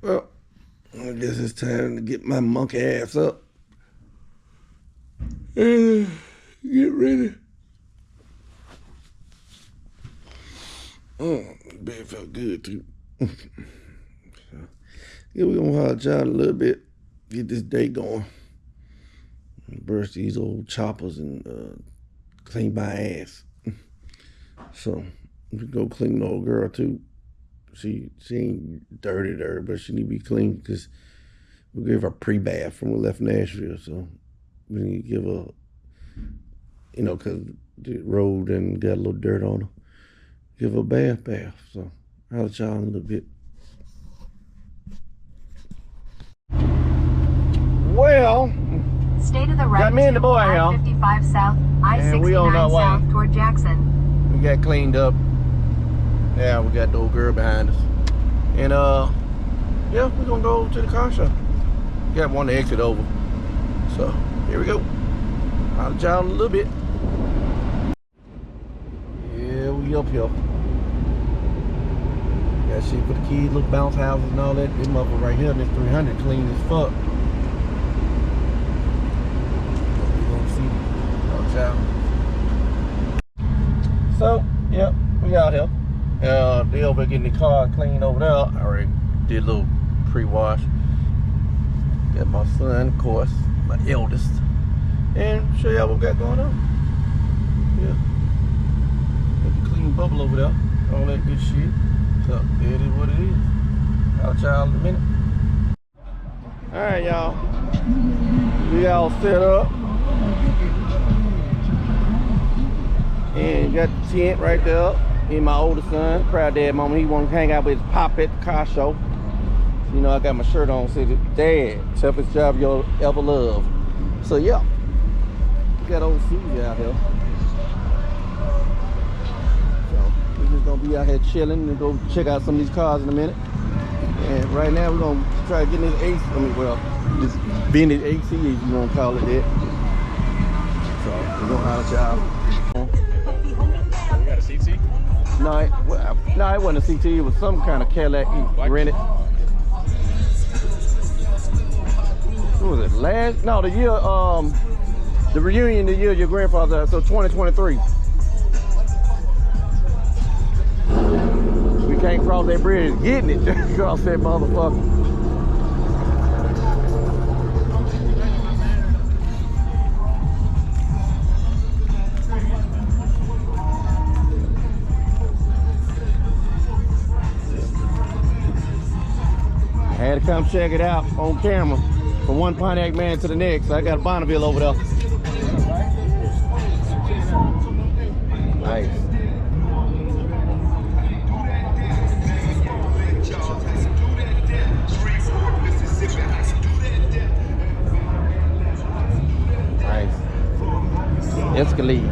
Well, I guess it's time to get my monkey ass up and get ready. Bed felt good too. So, yeah, we're gonna hard job a little bit, get this day going. Brush these old choppers and clean my ass. So we go clean the old girl too. She ain't dirty, but she need to be clean because we gave her a pre-bath when we left Nashville. So we need to give her, because the road and got a little dirt on her. Give her a bath. So I'll let y'all in a little bit. Well, stay to the right. Got me and the boy here. I-55 south, I-69 south toward Jackson. We got cleaned up. Yeah, we got the old girl behind us. And yeah, we're gonna go to the car show. Got one to exit over. So here we go. I'll let y'all in a little bit. Yeah, we up here. Got shit for the kids, little bounce houses and all that. This motherfucker right here, this 300 clean as fuck. We gonna see. Y'all. So, yep, we out here. They over getting the car cleaned over there. I already did a little pre-wash. Got my son, of course, my eldest. And show y'all what we got going on. Yeah. Got the clean bubble over there. All that good shit. So, it is what it is. I'll y'all in a minute. Alright, y'all. We all set up. And got the tent right there. And my oldest son, proud dad moment, he want to hang out with his pop at the car show. You know, I got my shirt on, says Dad, toughest job you'll ever love. So yeah, we got old Susie out here. So we're just gonna be out here chilling and go check out some of these cars in a minute. And right now we're gonna try to get in this AC, this vintage AC, if you wanna call it that. So we're gonna holler at y'all. We got a CT? No, it wasn't a CT. It was some kind of Cadillac he rented. What was it? The year, the reunion, the year your grandfather died, so 2023. We can't cross that bridge, getting it. Cross that motherfucker. I had to come check it out on camera from one Pontiac man to the next. So I got a Bonneville over there. Nice. Nice. Escalade.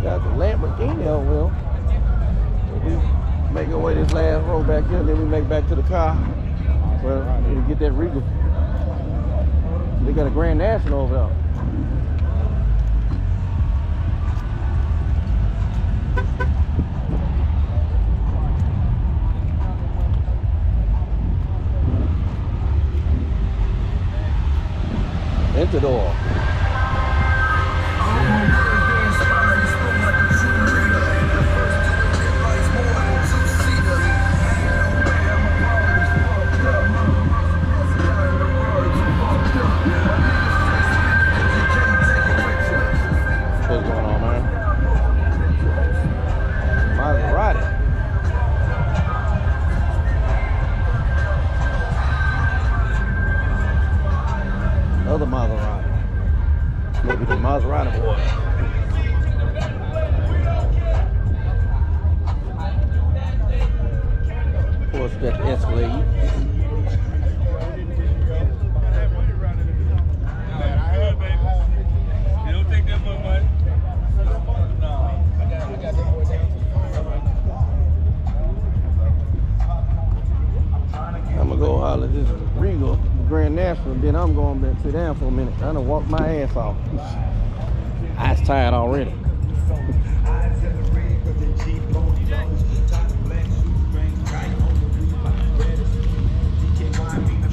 Got the Lamborghini on wheel. We make our way this last row back here, then we make back to the car. Well, we get that Regal. They got a Grand National over there. Enter door. What's going on, man? Maserati. Another Maserati. Maybe the Maserati boy. Of course, got the Escalade. I'm gonna go holler at this Regal Grand National, then I'm going back to sit down for a minute. I done walked my ass off. Eyes tired already.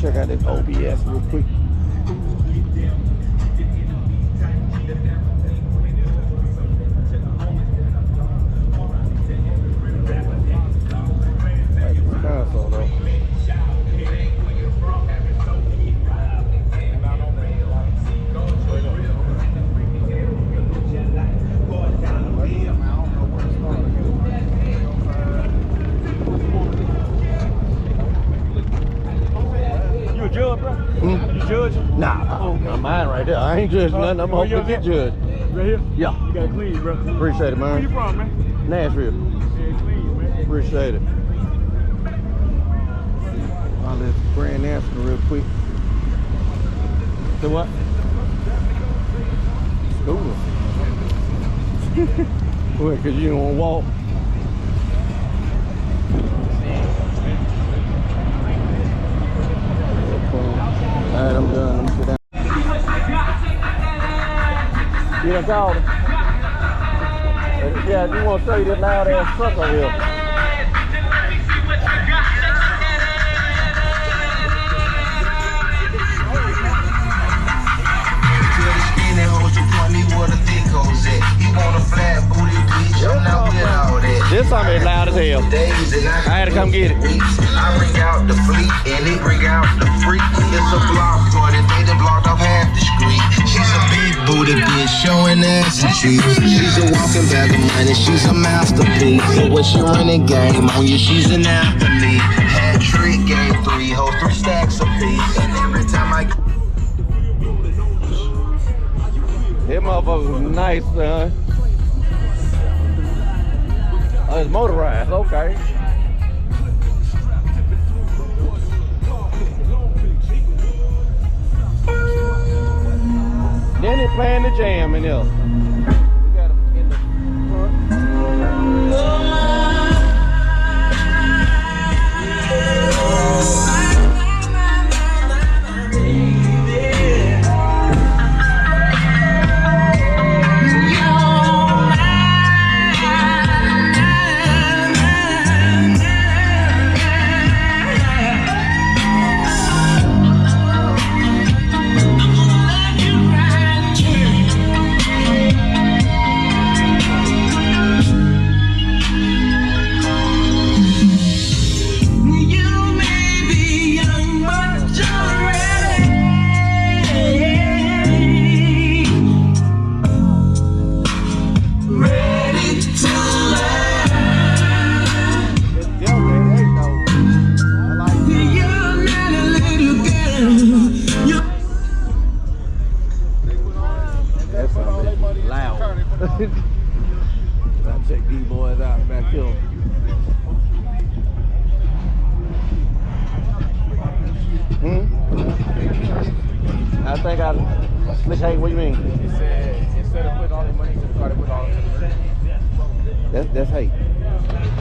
Check out this OBS real quick. Console though. Judge, bro? You judge? Nah, not mine right there. I ain't judging nothing. I'm hoping to get judged. Right here? Yeah. You got clean, bro. Appreciate it, man. Where you from, man? Nashville. Yeah, clean, man. Appreciate it. I'll let Brand answer real quick. The what? Scooter. What, because you don't want to walk? Alright, I'm done. Let me sit down. You done called him? Yeah, I do want to show you this loud ass truck over here. This song is loud as hell. I had to come get it. I bring out the fleet and they bring out the freak. It's a block party, they done blocked off half the street. She's a big booty bitch showing ass and cheeks. She's a walking bag of money, she's a masterpiece. When she running game on you, she's an athlete. Hat trick, game 3 hoes, 3 stacks apiece. And every time I That motherfucker was nice, son. Oh, it's motorized, okay. Then they playing the jam in there. We got them in the I'll check these boys out back here. I think I slick hate. What do you mean? He said instead of putting all their money to the car, they put all it to the That's hate.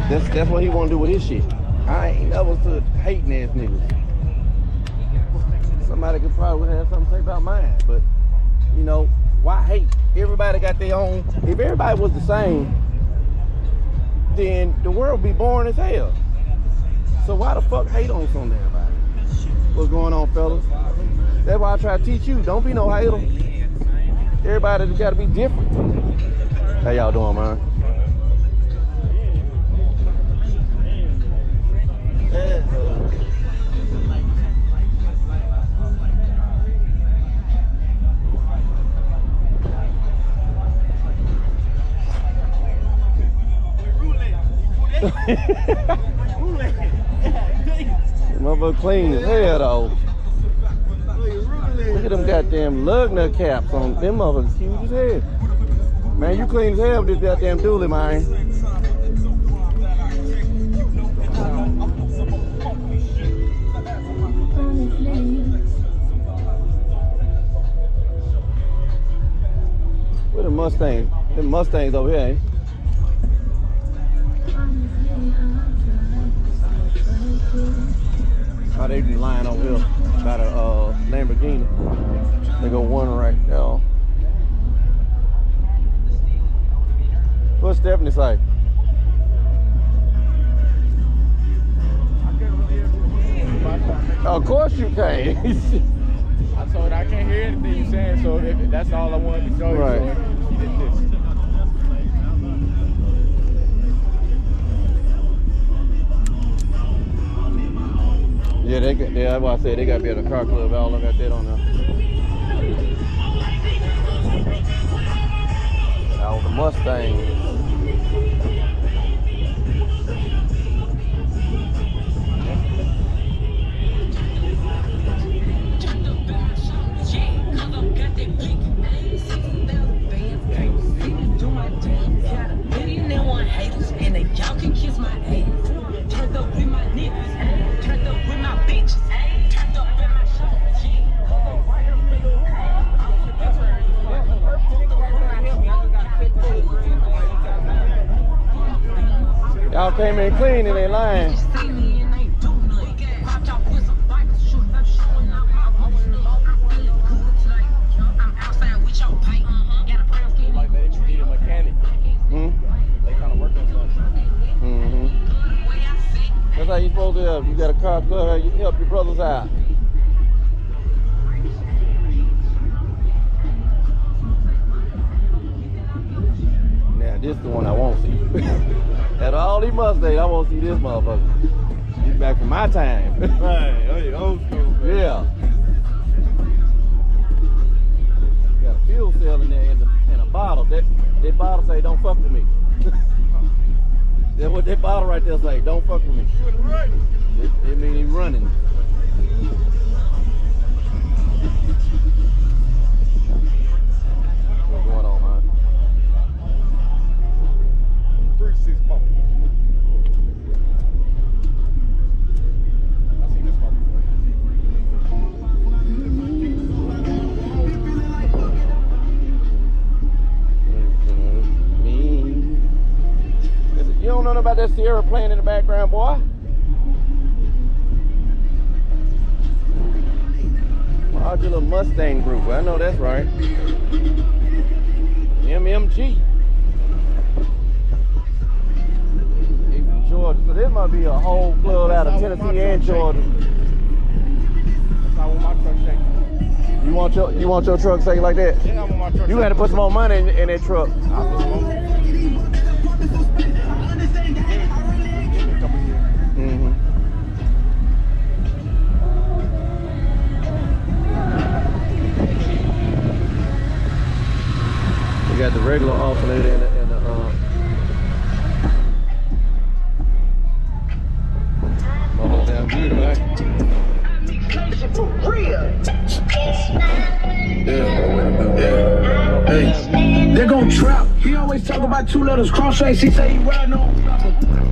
That's what he want to do with his shit. I ain't never stood hating ass niggas. Somebody could probably have something to say about mine, but you know, why hate? Everybody got their own. If everybody was the same, then the world would be boring as hell. So why the fuck hate on something, everybody? What's going on, fellas? That's why I try to teach you. Don't be no hater. Everybody got to be different. How y'all doing, man? Motherfucker clean as hell though. Look at them goddamn lug nut caps on them motherfuckers huge as hell. Man, you clean as hell with this goddamn dually, man. Where the Mustangs? Them Mustangs over here, ain't? Oh, they be lying over here by the Lamborghini. They go one right now. What's Stephanie say? Of course you can. I told her I can't hear anything you saying, so if that's all I wanted to show you. Right. So she did this. Yeah, that's why I said they got to be at a car club. I all got that on there. Now the Mustang. Y'all came in clean and they lying. Like they need a mechanic. They kind of work on something. That's how you supposed to help. You got a car club, you help your brothers out. Now this is the one I won't see. Out of all these Mustangs, I won't see this motherfucker. He's back from my time. Right, oh, you old school. Yeah. Got a fuel cell in there in a bottle. That bottle say, don't fuck with me. That's what that bottle right there say, don't fuck with me. It mean he running. What's going on, man? 3-6 pump. I seen this pump You don't know nothing about that Sierra playing in the background, boy? Our little Mustang group, I know that's right. MMG. He's from Georgia, so this might be a whole club out of Tennessee and Georgia. That's how I want my truck shaking. You want your truck shaking like that? Yeah, I want my truck You got to put some more money in that truck. I'll put some more. You got the regular alternator and the oh, damn good, right? Yeah. Hey, they gon' trap. He always talk about 2 letters, cross face. He say he riding on.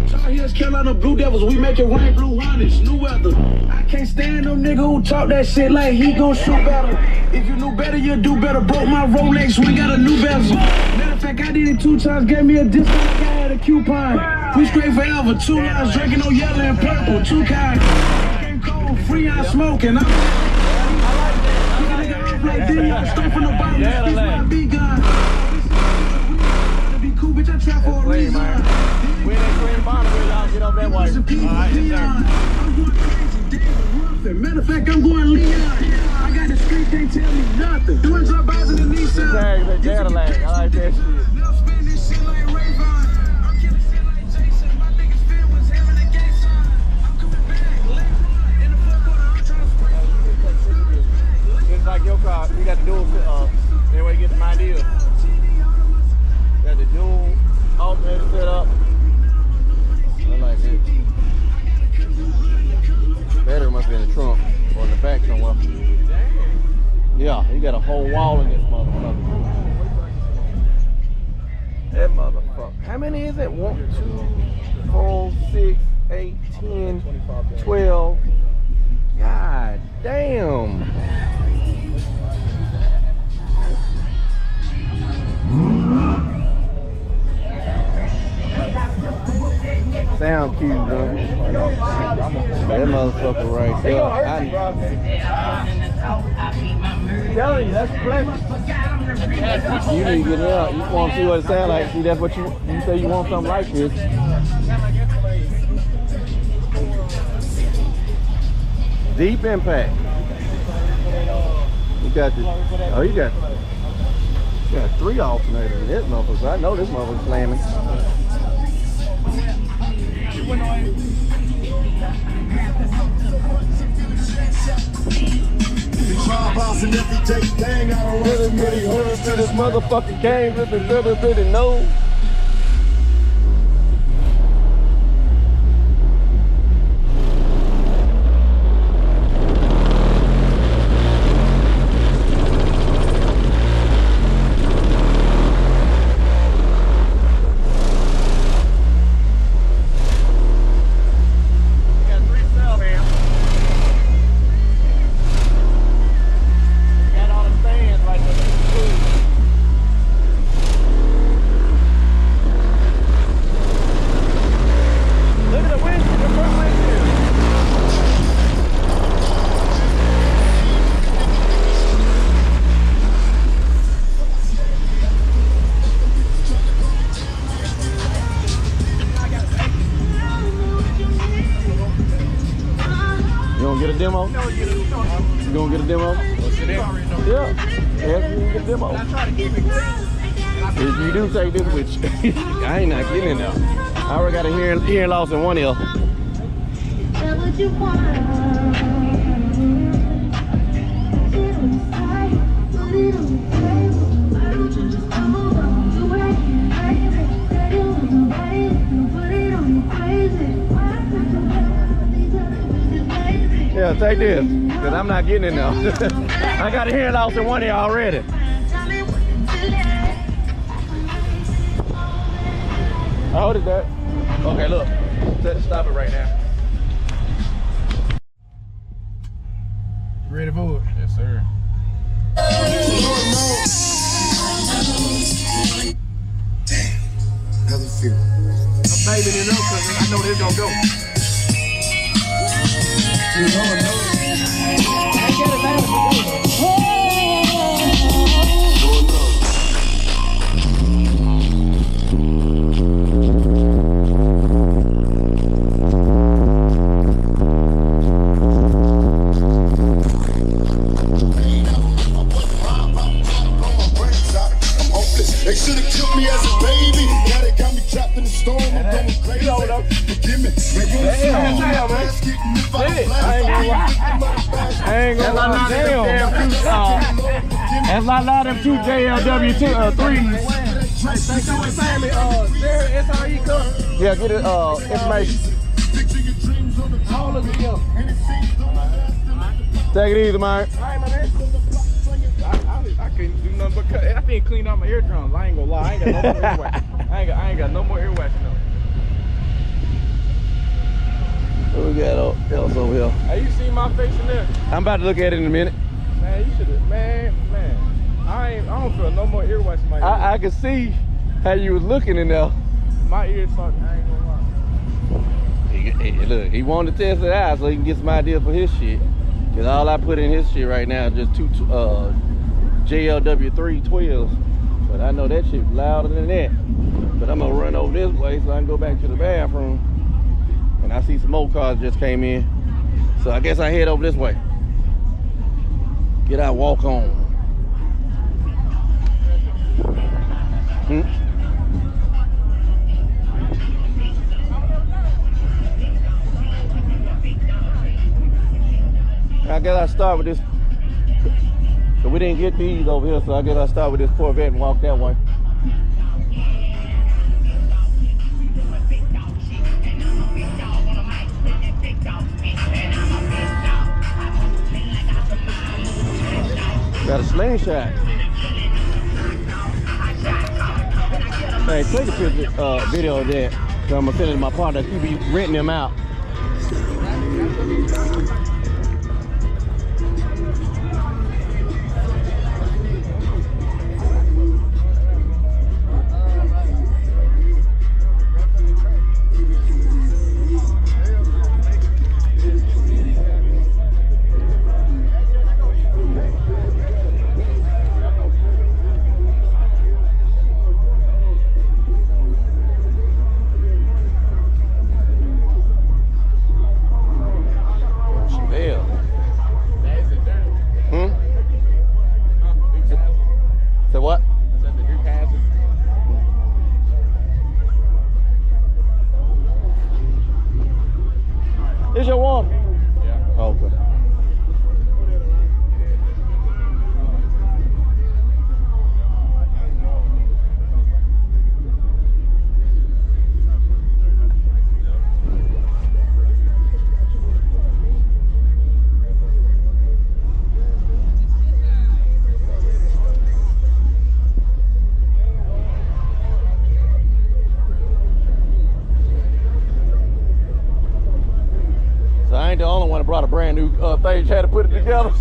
Tar Heels, Carolina Blue Devils. We make it rain, blue hundreds, new weather. I can't stand them nigga who talk that shit like he gon' shoot better. If you knew better, you'd do better. Broke my Rolex, we got a new bezel. Matter of fact, I did it 2 times, gave me a discount like I had a coupon. We straight forever, 2 lines, drinking on yellow and purple, 2 kinds. Ain't cold, free, I'm smoking. Like Diddy, straight from the bottom, this my big gun. Be cool, bitch, I trap for a reason. We ain't clean bottom, y'all get up that way. Alright, I'm going crazy, David Ruffin. Matter of fact, I'm going Leon. I got the street, can't tell me nothing. Doing drive-bys in the Nissan. Tags at Cadillac, I like that shit. Now spin this shit like Rayvon. I'm killing shit like Jason. My biggest fear was having a gay son. I'm coming back, late run. In the fourth quarter, I'm trying to spray. Just like your car, you got the dual anyway, get some ideas. Got the dual alternator set up. I like it. Battery must be in the trunk or in the back somewhere. Yeah, you got a whole wall in this motherfucker. That motherfucker. How many is it? 1, 2, 4, 6, 8, 10, 12. God damn. Sound cute, bro. That motherfucker right there. telling you, that's plenty. You need to get it out. You want to see what it sounds like. See, that's what you say you want something like this. Deep impact. You got the, oh, you got 3 alternators in this motherfucker. So I know this motherfucker's slamming. Everybody heard to this motherfucking game with the everybody know. Demo? You gonna get a demo? Yeah. Ask me to get a demo. If you do take this with you, I ain't not getting it now. I already got a hearing loss in one ear. Yeah, take this, because I'm not getting it now. I got a hearing loss in one ear already. How old is that? Okay, look. Stop it right now. You ready for it? Yes, sir. Damn, another fear. I'm saving it up because I know this gonna go. You know, they should have killed me as a baby. Now they got me trapped in the storm. I'm going crazy. Forgive me. Damn, man. I ain't gonna lie. That's not a lot of them 2 JLW3s. SRE come. Yeah, get it information. How old is it, yo? Take it easy, man. All right, my man. I couldn't do nothing but cut. I think cleaned out my eardrums. I ain't gonna lie. I ain't got no more earwax. I ain't got no more earwax now. What we got else over here? Hey, you see my face in there? I'm about to look at it in a minute. Man, you should have. Man. I don't feel no more earwax in my ear. I can see how you was looking in there. My ears fucking. I ain't gonna lie. Look, he wanted to test it out so he can get some ideas for his shit. Cause all I put in his shit right now is just 2 JLW3 12s. But I know that shit louder than that. But I'm gonna run over this way so I can go back to the bathroom. And I see some more cars just came in. So I guess I head over this way. Get out, walk on. I guess I start with this. So we didn't get these over here, so I guess I start with this Corvette and walk that way. Got a slingshot. Hey, take a picture, video of that. So I'm gonna send it to my partner. He be renting them out. brought a brand new thing, had to put it together.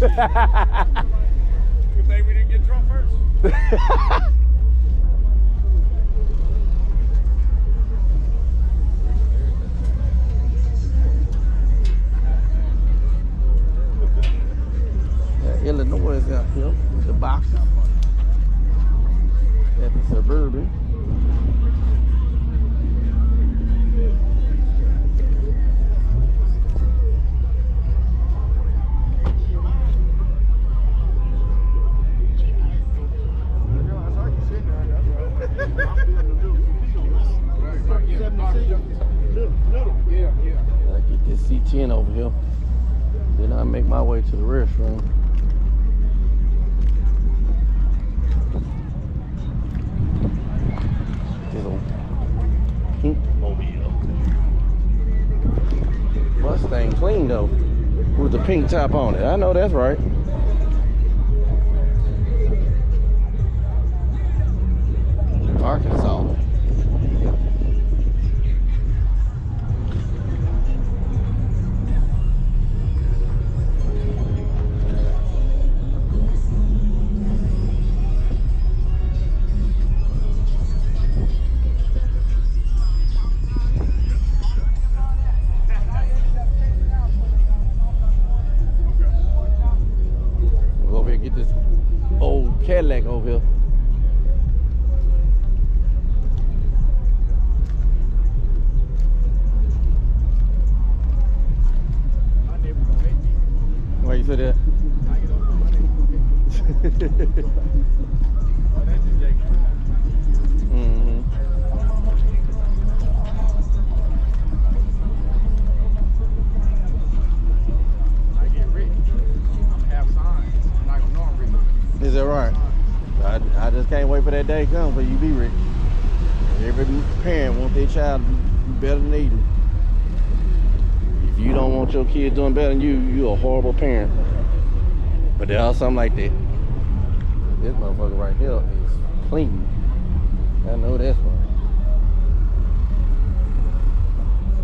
You think we didn't get drunk first? Illinois is out here with the box at the Suburban. I get this C10 over here. Then I make my way to the restroom. Pink mobile. Mustang clean though, with the pink top on it. I know that's right. Arkansas. Get this old Cadillac over here. My neighbor's gonna hate me. Why you say that? I get over my neighbor's gonna hate me. Oh, that's just Jake. I get rich. I'm half signed. I'm not gonna know I'm rich. Is that right? I just can't wait for that day to come for you to be rich. Every parent wants their child to be better than they do. If you don't want your kids doing better than you, you're a horrible parent. But there are some like that. This motherfucker right here is clean. I know that's right.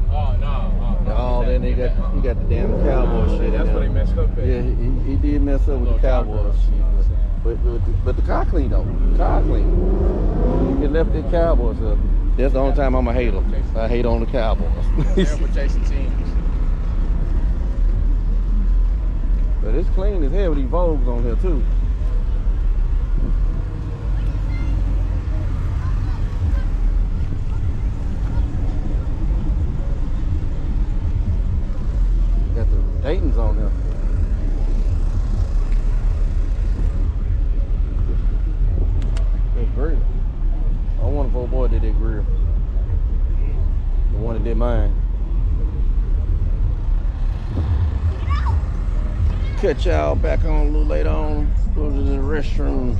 Oh, no. Oh, then he got the damn cowboy shit. That's what he messed up at. Yeah, he did mess up with the cowboy shit. But the car clean though. The car clean. He left the Cowboys up. That's the only time I'm a hater. I hate on the Cowboys. Never chasing teams. But it's clean as hell with these Vogues on here too. Got the Dayton's on here. That grill. I want a old boy that did grill. The one that did mine. Catch y'all back on a little later on. Go to the restroom.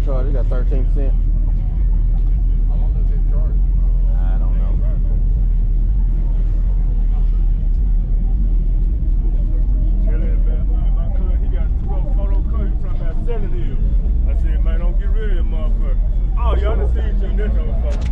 They got 13%. How long does it charge? I don't know. Tell that bad man, my cousin, he got 12 photo cut. He talking about selling him. I said, man, don't get rid of him, motherfucker. Oh, y'all done seen you in this motherfucker.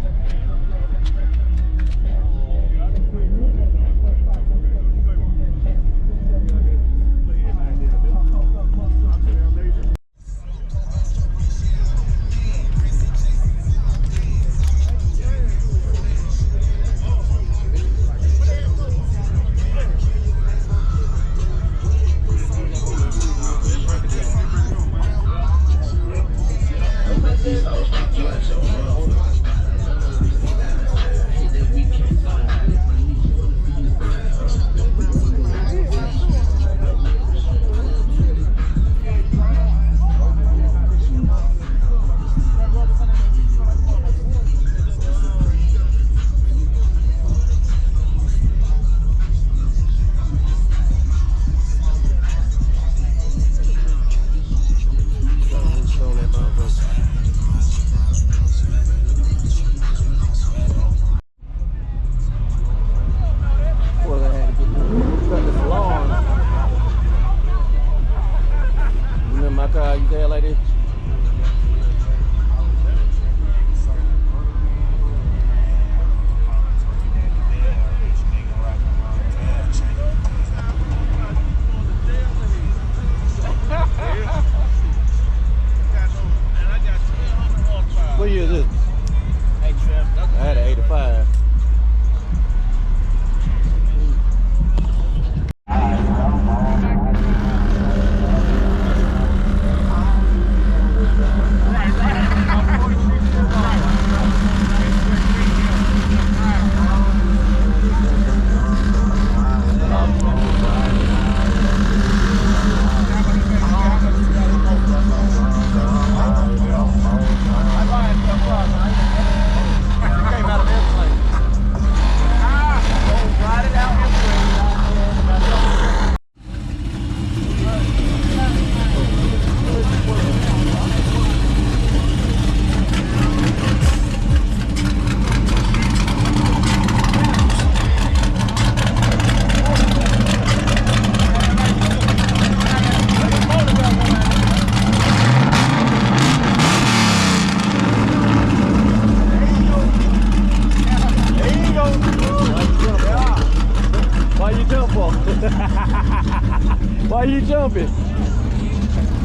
Why you jumping?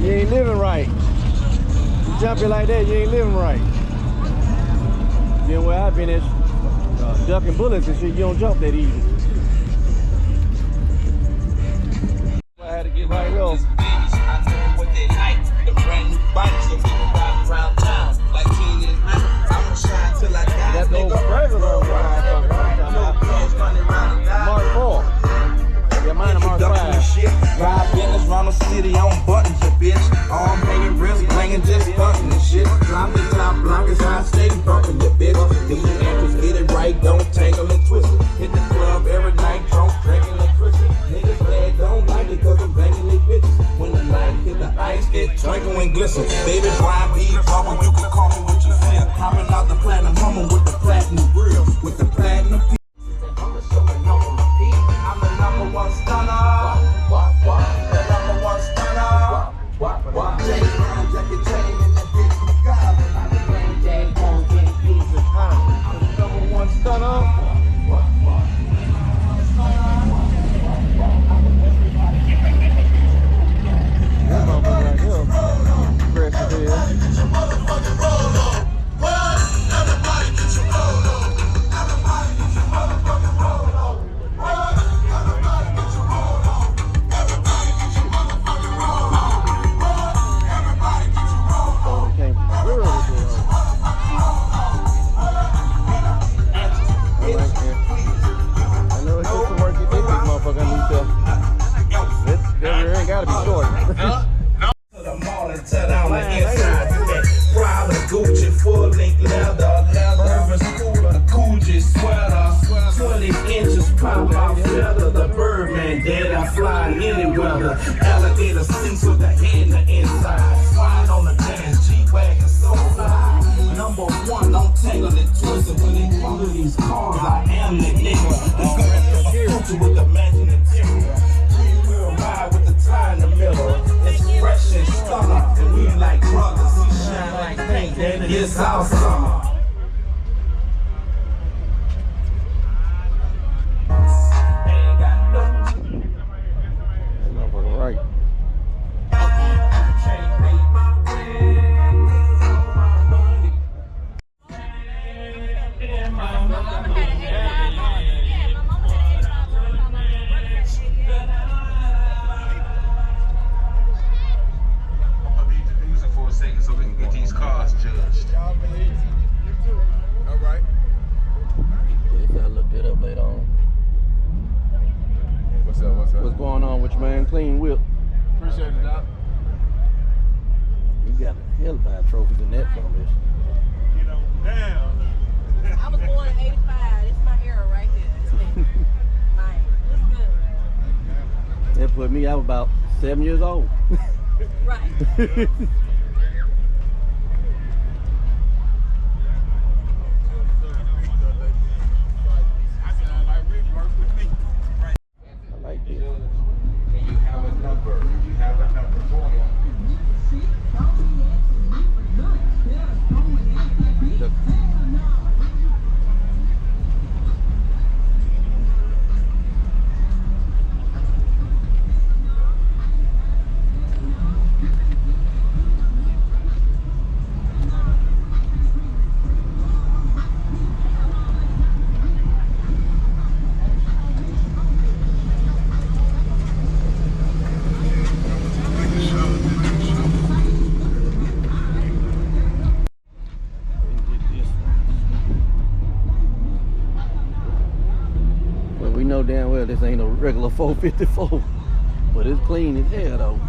You ain't living right. You jumping like that, you ain't living right. Then where I've been at ducking bullets and shit, you don't jump that easy. I had to get right here. That's the old president on Mark 4. Yeah, mine is Mark 5. Drive business round the city on buttons, your bitch. Arm hanging, wrist banging, just stunting and shit. Drop the top block as I stay bumping your bitch. If you ankles get it right, don't tangle and twist it. Hit the club every night, drunk, drinking and twisting. Niggas glad don't like it cause I'm banging they bitches. When the light hit the ice, it twinkle and glisten. Baby, drive beat bubble, you can call me what you feel. Hopping out the platinum hummer with the platinum grill. With the platinum I'm the number one stunner. The number one stunner. James Brown, Jackie Chain, and that bitch from God. I'm the grand dad, won't get easy. I'm the number one stunner. That motherfucker right here. Fresh as hell. Gucci, full length leather, urban scooter, Gucci sweater, 20 inches pop out feather, the Birdman dead, I fly in any weather, alligator seats with the head in the inside, flying on the dance G-Wagon, so fly, number one, don't tangle and twist it, when it comes to these cars, I am the nigga, the future with the matching interior, three-wheel ride with the tie in the middle, it's fresh and stunner, and we like brothers. Shine like paint, then it's our summer. Ain't got no. Motherfucker right. Can't make my way. So we can get these cars judged. All right. If I look it up later on. What's up? What's up? What's going on with you, man? Clean whip. Appreciate it, Doc. You got a hell of 5 trophies in that from this. You know, damn. I was born in 85. It's my era right here. It's me. Mine. It's good. That put me, I was about 7 years old. Right. We know damn well this ain't a regular 454, but it's clean as hell though.